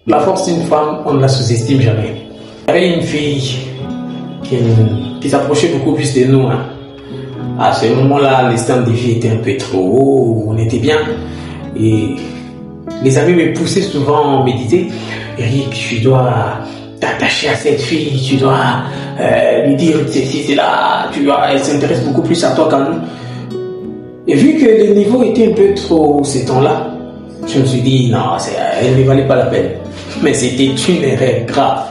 La force d'une femme, on ne la sous-estime jamais. Il y avait une fille qui s'approchait beaucoup plus de nous. Hein. À ce moment-là, les stands de vie étaient un peu trop hauts, on était bien. Et les amis me poussaient souvent à méditer. Eric, tu dois t'attacher à cette fille, tu dois lui dire ceci, cela, elle s'intéresse beaucoup plus à toi qu'à nous. Et vu que le niveau était un peu trop ces temps-là, je me suis dit, non, elle ne valait pas la peine. Mais c'était une erreur grave.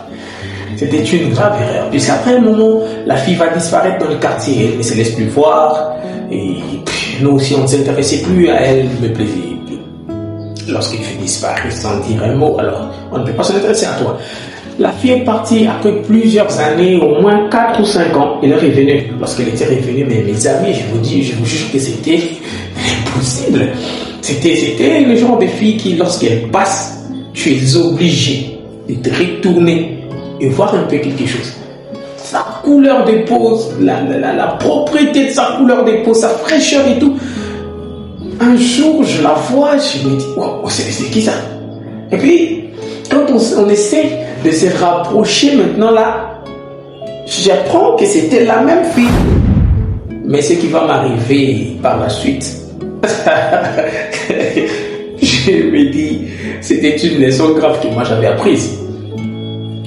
C'était une grave erreur. Puisqu'après un moment, la fille va disparaître dans le quartier. Elle ne se laisse plus voir. Et puis, nous aussi, on ne s'intéressait plus à elle, ne me plaisait plus. Lorsqu'elle fait disparaître sans dire un mot, alors on ne peut pas s'intéresser à toi. La fille est partie après plusieurs années, au moins 4 ou 5 ans. Elle est revenue. Lorsqu'elle était revenue, mais mes amis, je vous jure que c'était impossible. C'était le genre de fille qui, lorsqu'elle passe, tu es obligé de te retourner et voir un peu quelque chose. Sa couleur de peau, la propriété de sa couleur de peau, sa fraîcheur et tout. Un jour, je la vois, je me dis, wow, c'est qui ça? Et puis, quand on essaie de se rapprocher maintenant là, j'apprends que c'était la même fille. Mais ce qui va m'arriver par la suite, je me dis, c'était une leçon grave que moi j'avais apprise.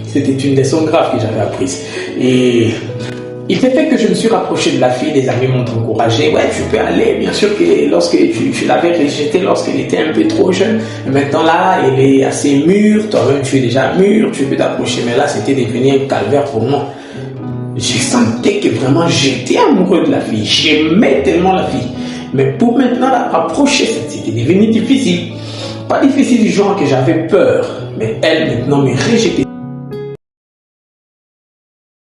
C'était une leçon grave que j'avais apprise. Et il s'est fait que je me suis rapproché de la fille, les amis m'ont encouragé. Ouais, tu peux aller, bien sûr que lorsque tu l'avais rejetée lorsqu'elle était un peu trop jeune. Et maintenant là, elle est assez mûre, toi-même tu es déjà mûr, tu peux t'approcher. Mais là, c'était devenu un calvaire pour moi. Je sentais que vraiment j'étais amoureux de la fille. J'aimais tellement la fille. Mais pour maintenant la rapprocher, c'était devenu difficile. Pas difficile du genre que j'avais peur. Mais elle maintenant me rejetait.